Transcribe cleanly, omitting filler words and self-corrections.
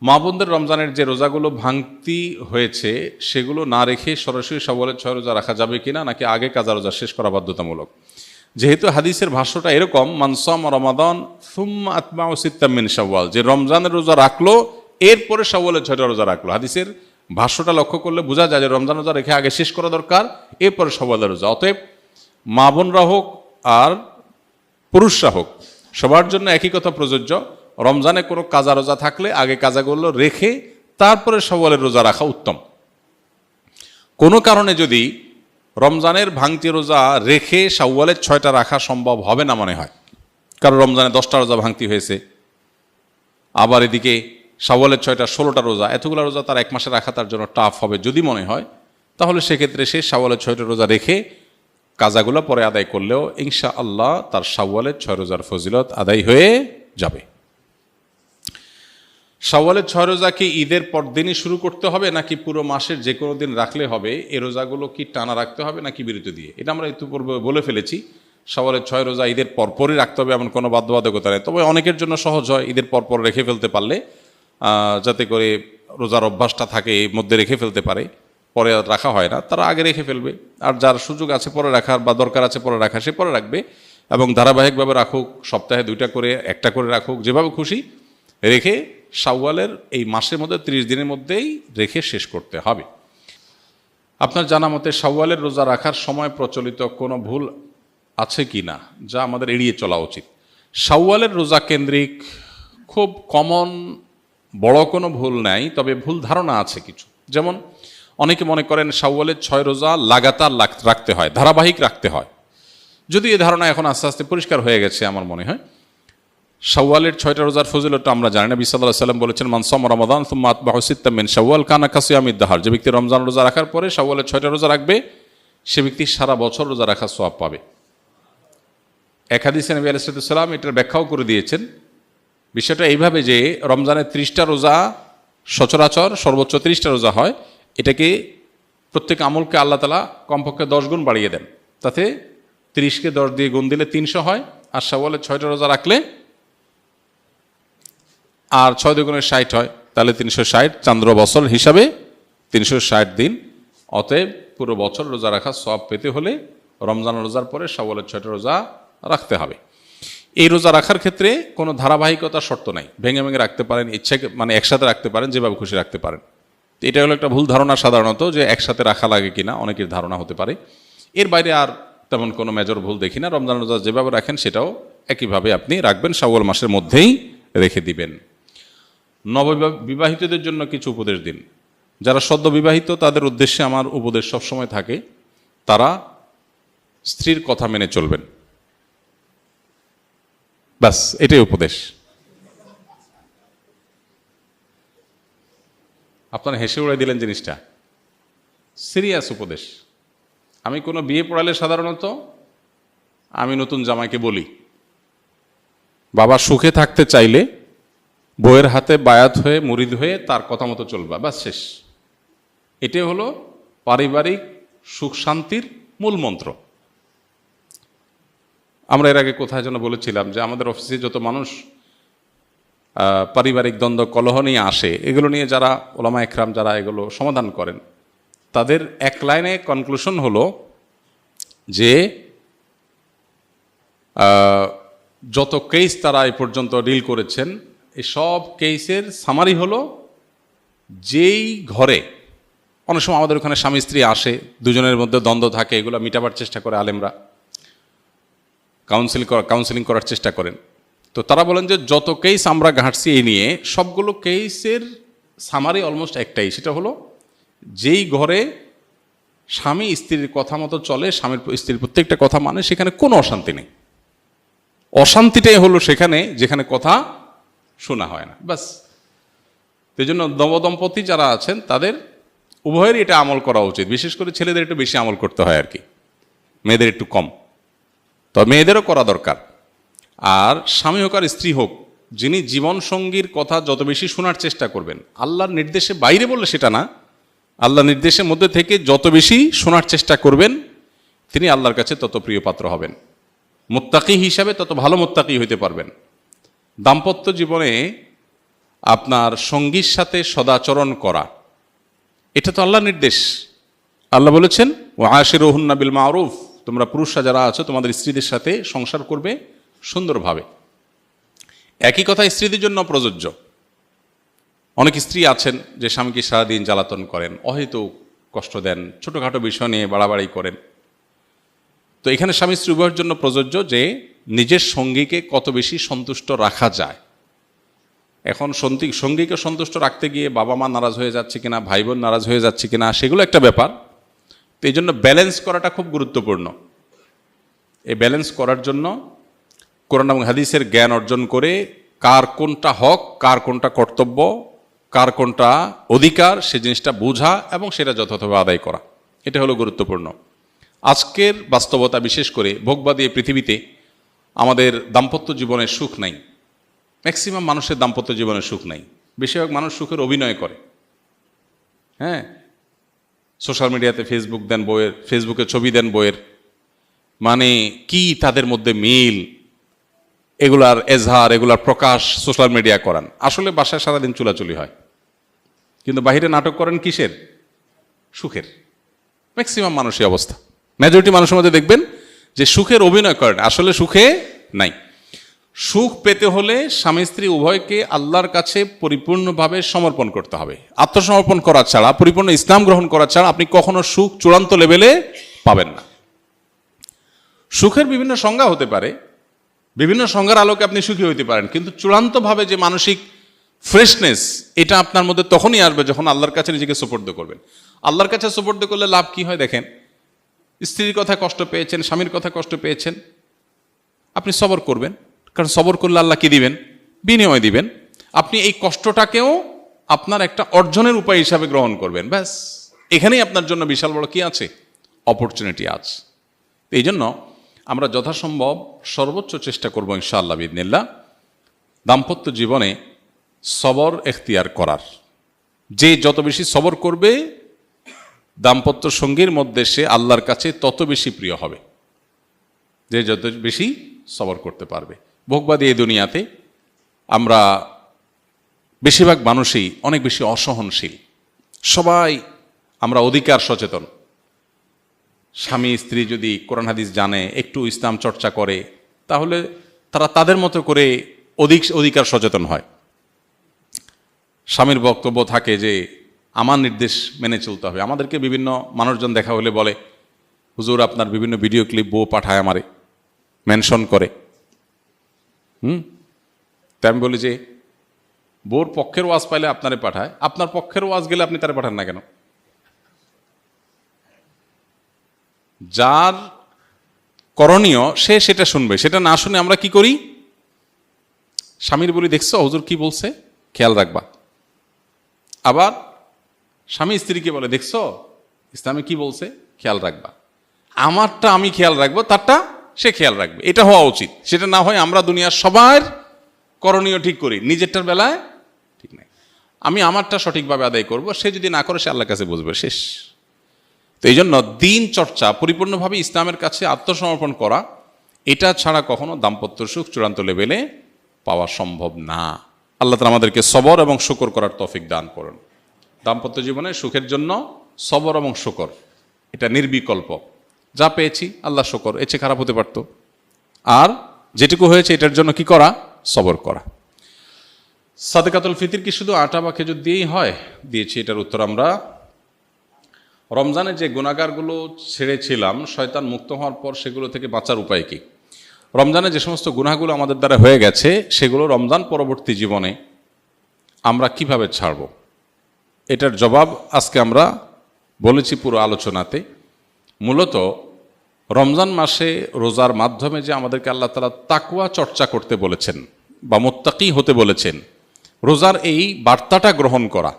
মা বোনদের রমজানের যে রোজাগুলো ভাঙতি হয়েছে সেগুলো না রেখে সরাসরি শাওয়ালের 6 রোজা রাখা যাবে কিনা, নাকি আগে কাজা রোজা শেষ করা বাধ্যতামূলক? যেহেতু হাদিসের ভাষ্যটা এরকম, মান সামা রমাদান সুম্মা আতবাউ সিত্তাম মিন শাওয়াল, যে রমজানের রোজা রাখলো এরপরে শাওয়ালের 6টা রোজা রাখলো। হাদিসের ভাষ্যটা লক্ষ্য করলে বোঝা যায় যে রমজান রোজা রেখে আগে শেষ করা দরকার, এরপরে শাওয়ালের রোজা। অতএব মা বোনরা হোক আর পুরুষরা হোক, সবার জন্য একই কথা প্রযোজ্য। রমজানে কোনো কাজা রোজা থাকলে আগে কাজাগুলো রেখে তারপরে শাওয়ালের রোজা রাখা উত্তম। কোনো কারণে যদি রমজানের ভাঙতি রোজা রেখে শাওয়ালের 6টা রাখা সম্ভব হবে না মনে হয়, কারণ রমজানে 10টা রোজা ভাঙতি হয়েছে, আবার এদিকে শাওয়ালের 6টা 16টা রোজা, এতগুলো রোজা তার এক মাসে রাখা তার জন্য টাফ হবে যদি মনে হয়, তাহলে সেক্ষেত্রে সে শাওয়ালের 6টা রোজা রেখে কাজাগুলো পরে আদায় করলেও ইনশাআল্লাহ তার শাওয়ালের 6 রোজার ফজিলত আদায় হয়ে যাবে। শাওয়ালের 6 রোজা কি ঈদের পরদিনই শুরু করতে হবে, নাকি পুরো মাসের যে কোনো দিন রাখলে হবে? এই রোজাগুলো কি টানা রাখতে হবে নাকি বিরতি দিয়ে? এটা আমরা ইতিপূর্বে বলে ফেলেছি। শাওয়ালের 6 রোজা ঈদের পরপরই রাখতে হবে এমন কোনো বাধ্যবাধকতা নেই। তবে অনেকের জন্য সহজ হয় ঈদের পরপর রেখে ফেলতে পারলে, যাতে করে রোজার অভ্যাসটা থাকে, এর মধ্যে রেখে ফেলতে পারে, পরে আর রাখা হয় না, তারা আগে রেখে ফেলবে। আর যার সুযোগ আছে পরে রাখার বা দরকার আছে পরে রাখা, সে পরে রাখবে এবং ধারাবাহিকভাবে রাখুক, সপ্তাহে 2টা করে 1টা করে রাখুক, যেভাবে খুশি রেখে শাওয়ালের এই মাসের মধ্যে 30 দিনের মধ্যেই রেখে শেষ করতে হবে। আপনার জানা মতে শাওয়ালের রোজা রাখার সময় প্রচলিত কোনো ভুল আছে কি না, যা আমাদের এড়িয়ে চলা উচিত? শাওয়ালের রোজা কেন্দ্রিক খুব কমন বড় কোনো ভুল নাই, তবে ভুল ধারণা আছে কিছু। যেমন অনেকে মনে করেন শাওয়ালের 6 রোজা লাগাতার রাখতে হয়, ধারাবাহিক রাখতে হয়। যদি এই ধারণা এখন আস্তে আস্তে পরিষ্কার হয়ে গেছে আমার মনে হয়। শাওয়ালের 6টা রোজার ফজিলতটা আমরা জানি। নবী সাল্লাল্লাহু আলাইহি ওয়াসাল্লাম বলেছেন, মান সামা রমাদান সুম্মা আতবাহু সিত্তাম মিন শাওয়াল কানা কাসিয়ামিদ দাহর, যে ব্যক্তি রমজান রোজা রাখার পরে শাওয়ালের 6টা রোজা রাখবে সে ব্যক্তি সারা বছর রোজা রাখার সওয়াব পাবে। এক হাদিসে নবী আলাইহিস সালাম এটার ব্যাখ্যাও করে দিয়েছেন। বিষয়টা এইভাবে যে রমজানের 30টা রোজা সচরাচর সর্বোচ্চ 30টা রোজা হয়, এটাকে প্রত্যেক আমলকে আল্লাহ তাআলা কমপক্ষে 10 গুণ বাড়িয়ে দেন। তাতে 30কে 10 দিয়ে গুণ দিলে 300 হয়, আর শাওয়ালের 6টা রোজা রাখলে আর 6 দুগুণে 60 হয়, তাহলে 360, চান্দ্র বছর হিসাবে 360 দিন। অতএব পুরো বছর রোজা রাখার সওয়াব পেতে হলে রমজান রোজার পরে শাওয়ালের 6টা রোজা রাখতে হবে। এই রোজা রাখার ক্ষেত্রে কোনো ধারাবাহিকতার শর্ত নাই, ভেঙে ভেঙে রাখতে পারেন, ইচ্ছা মানে একসাথে রাখতে পারেন, যেভাবে খুশি রাখতে পারেন। এটা হলো একটা ভুল ধারণা সাধারণত, যে একসাথে রাখা লাগে কিনা অনেকের ধারণা হতে পারে। এর বাইরে আর তেমন কোনো মেজর ভুল দেখি না। রমজান রোজা যেভাবে রাখেন সেটাও একইভাবে আপনি রাখবেন, শাওয়াল মাসের মধ্যেই রেখে দিবেন। নববিবাহিতদের জন্য কিছু উপদেশ দিন। যারা সদ্য বিবাহিত তাদের উদ্দেশ্যে আমার উপদেশ সবসময় থাকে, তারা স্ত্রীর কথা মেনে চলবেন, ব্যাস এটাই উপদেশ। আপনারা হেসে উড়াই দিলেন জিনিসটা, সিরিয়াস উপদেশ। আমি কোনো বিয়ে পড়ালে সাধারণত আমি নতুন জামাইকে বলি, বাবা সুখে থাকতে চাইলে বইয়ের হাতে বায়াত হয়ে মুরিদ হয়ে তার কথা মতো চলবা, ব্যাস শেষ। এটাই হলো পারিবারিক সুখ শান্তির মূল মন্ত্র। আমরা এর আগে কোথায় যেন বলেছিলাম যে আমাদের অফিসে যত মানুষ পারিবারিক দ্বন্দ্ব কলহ নিয়ে আসে, এগুলো নিয়ে যারা ওলামা একরাম যারা এগুলো সমাধান করেন, তাদের এক লাইনে কনক্লুশন হলো যে যত কেস তারা এ পর্যন্ত ডিল করেছেন, এই সব কেসের সামারি হলো, যেই ঘরে অনেক সময় আমাদের ওখানে স্বামী স্ত্রী আসে, দুজনের মধ্যে দ্বন্দ্ব থাকে, এগুলো মিটাবার চেষ্টা করে আলেমরা, কাউন্সিলিং করার চেষ্টা করেন। তো তারা বলেন যে যত কেস আমরা ঘাঁটছি এই নিয়ে, সবগুলো কেসের সামারি অলমোস্ট একটাই, সেটা হলো যেই ঘরে স্বামী স্ত্রীর কথা মতো চলে, স্বামীর স্ত্রীর প্রত্যেকটা কথা মানে, সেখানে কোনো অশান্তি নেই। অশান্তিটাই হলো সেখানে যেখানে কথা শোনা হয় না, ব্যাস। এই জন্য নবদম্পতি যারা আছেন তাদের উভয়েরই এটা আমল করা উচিত। বিশেষ করে ছেলেদের একটু বেশি আমল করতে হয় আর কি, মেয়েদের একটু কম, তবে মেয়েদেরও করা দরকার। আর স্বামী হোক আর স্ত্রী হোক, যিনি জীবনসঙ্গীর কথা যত বেশি শোনার চেষ্টা করবেন, আল্লাহর নির্দেশে বাইরে বললে সেটা না, আল্লাহর নির্দেশের মধ্যে থেকে যত বেশি শোনার চেষ্টা করবেন, তিনি আল্লাহর কাছে তত প্রিয় পাত্র হবেন, মুত্তাকি হিসাবে তত ভালো মুত্তাকি হইতে পারবেন। দাম্পত্য জীবনে আপনার সঙ্গীর সাথে সদাচরণ করা, এটা তো আল্লাহর নির্দেশ। আল্লাহ বলেছেন ওয়া আশিরুহুন্না বিল মারুফ, তোমরা পুরুষরা যারা আছো তোমাদের স্ত্রীদের সাথে সংসার করবে সুন্দরভাবে। একই কথা স্ত্রীদের জন্য প্রযোজ্য। অনেক স্ত্রী আছেন যে স্বামীকে সারাদিন জ্বালাতন করেন, অহেতুক কষ্ট দেন, ছোটোখাটো বিষয় নিয়ে বাড়াবাড়ি করেন। তো এখানে স্বামী স্ত্রী উভয়ের জন্য প্রযোজ্য যে নিজের সঙ্গীকে কত বেশি সন্তুষ্ট রাখা যায়। এখন সঙ্গীকে সন্তুষ্ট রাখতে গিয়ে বাবা মা নারাজ হয়ে যাচ্ছে কিনা, ভাই বোন নারাজ হয়ে যাচ্ছে কিনা, সেগুলো একটা ব্যাপার। তো এই জন্য ব্যালেন্স করাটা খুব গুরুত্বপূর্ণ। এই ব্যালেন্স করার জন্য কোরআন এবং হাদিসের জ্ঞান অর্জন করে কার কোনটা হক, কার কোনটা কর্তব্য, কার কোনটা অধিকার, সে জিনিসটা বোঝা এবং সেটা যথাযথভাবে আদায় করা, এটা হলো গুরুত্বপূর্ণ। আজকের বাস্তবতা, বিশেষ করে ভোগবাদী এই পৃথিবীতে আমাদের দাম্পত্য জীবনে সুখ নাই। ম্যাক্সিমাম মানুষের দাম্পত্য জীবনে সুখ নাই। বেশিরভাগ মানুষ সুখের অভিনয় করে। হ্যাঁ, সোশ্যাল মিডিয়াতে ফেসবুক দেন বইয়ের, ফেসবুকে ছবি দেন বইয়ের, মানে কি তাদের মধ্যে মিল, এগুলার এজহার, এগুলার প্রকাশ সোশ্যাল মিডিয়া করান। আসলে বাসায় সারাদিন চুলাচুলি হয়, কিন্তু বাহিরে নাটক করেন কিসের? সুখের। ম্যাক্সিমাম মানুষই অবস্থা, মেজরিটি মানুষের মধ্যে দেখবেন যে সুখের অভিনয় করেন, আসলে সুখে নাই। সুখ পেতে হলে স্বামী স্ত্রী উভয়কে আল্লাহর কাছে পরিপূর্ণভাবে সমর্পণ করতে হবে। আত্মসমর্পণ করা ছাড়া, পরিপূর্ণ ইসলাম গ্রহণ করা ছাড়া আপনি কখনো সুখ চূড়ান্ত লেভেলে পাবেন না। সুখের বিভিন্ন সংজ্ঞা হতে পারে, বিভিন্ন সংজ্ঞার আলোকে আপনি সুখী হইতে পারেন, কিন্তু চূড়ান্তভাবে যে মানসিক ফ্রেশনেস, এটা আপনার মধ্যে তখনই আসবে যখন আল্লাহর কাছে নিজেকে সুপর্দ করবেন। আল্লাহর কাছে সুপর্দ করলে লাভ কি হয় দেখেন। স্ত্রীর কথা কষ্ট পেয়েছেন, স্বামীর কথা কষ্ট পেয়েছেন, আপনি সবর করবেন, কারণ সবর করলে আল্লাহ কি দিবেন? বিনিময় দিবেন। আপনি এই কষ্টটাকেও আপনার একটা অর্জনের উপায় হিসাবে গ্রহণ করবেন। ব্যাস, এখানেই আপনার জন্য বিশাল বড় কি আছে? অপরচুনিটি আছে। এই জন্য আমরা যথাসম্ভব সর্বোচ্চ চেষ্টা করব ইনশাআল্লাহ বিইذনিল্লাহ দাম্পত্য জীবনে সবর এখতিয়ার করার। যে যত বেশি সবর করবে দাম্পত্য সঙ্গীর মধ্যে সে আল্লাহর কাছে তত বেশি প্রিয় হবে, যে যত বেশি সবর করতে পারবে। ভোগবাদী এই দুনিয়াতে আমরা বেশিরভাগ মানুষই অনেক বেশি অসহনশীল। সবাই আমরা অধিকার সচেতন। স্বামী স্ত্রী যদি কোরআন হাদিস জানে, একটু ইসলাম চর্চা করে, তাহলে তারা তাদের মতো করে অধিকার সচেতন হয়। স্বামীর বক্তব্য থাকে যে আমার নির্দেশ মেনে চলতে হবে। আমাদেরকে বিভিন্ন মানুষজন দেখা হলে বলে, হুজুর আপনার বিভিন্ন ভিডিও ক্লিপ বউ পাঠায় আমারে, মেনশন করে। তাই আমি বলি যে বউর পক্ষের ওয়াজ পাইলে আপনারে পাঠায়, আপনার পক্ষের ওয়াজ গেলে আপনি তারে পাঠান না কেন? যার করণীয় সে সেটা শুনবে, সেটা না শুনে আমরা কি করি? স্বামীর বলি, দেখছো হুজুর কি বলছে, খেয়াল রাখবা। আবার স্বামী স্ত্রীকে বলে, দেখছো ইসলামে কি বলছে, খেয়াল রাখবা। আমারটা আমি খেয়াল রাখবো, তারটা সে খেয়াল রাখবে। এটা হওয়া উচিত। সেটা না হয় আমরা দুনিয়ার সবার করণীয় ঠিক করি, নিজেরটার বেলায় ঠিক নাই। আমি আমারটা সঠিকভাবে আদায় করব, সে যদি না করে সে আল্লাহর কাছে বুঝবে, শেষ। তো এই জন্য দিন চর্চা, পরিপূর্ণভাবে ইসলামের কাছে আত্মসমর্পণ করা, এটা ছাড়া কখনো দাম্পত্য সুখ চূড়ান্ত লেভেলে পাওয়া সম্ভব না। আল্লাহ তাআলা আমাদেরকে সবর এবং শুকর করার তৌফিক দান করুন। দাম্পত্য জীবনে সুখের জন্য সবর এবং শুকর, এটা নির্বিকল্প। যা পেয়েছি আল্লাহ শুকর, এর চেয়ে খারাপ হতে পারত। আর যেটুকু হয়েছে এটার জন্য কি করা? সবর করা। সাদকাতুল ফিতর কি শুধু আটা বা খেজুর দিয়েই হয়? দিয়েছি। এটার উত্তর আমরা রমজানে যে গুনাহগারগুলো ছেড়েছিলাম, শয়তান মুক্ত হওয়ার পর সেগুলো থেকে বাঁচার উপায় কি? রমজানে যে সমস্ত গুনাহগুলো আমাদের দ্বারা হয়ে গেছে, সেগুলো রমজান পরবর্তী জীবনে আমরা কিভাবে ছাড়ব, এটার জবাব আজকে আমরা বলেছি পুরো আলোচনাতে। মূলত রমজান মাসে রোজার মাধ্যমে যে আমাদেরকে আল্লাহ তাআলা তাকওয়া চর্চা করতে বলেছেন বা মুত্তাকি হতে বলেছেন, রোজার এই বার্তাটা গ্রহণ করা,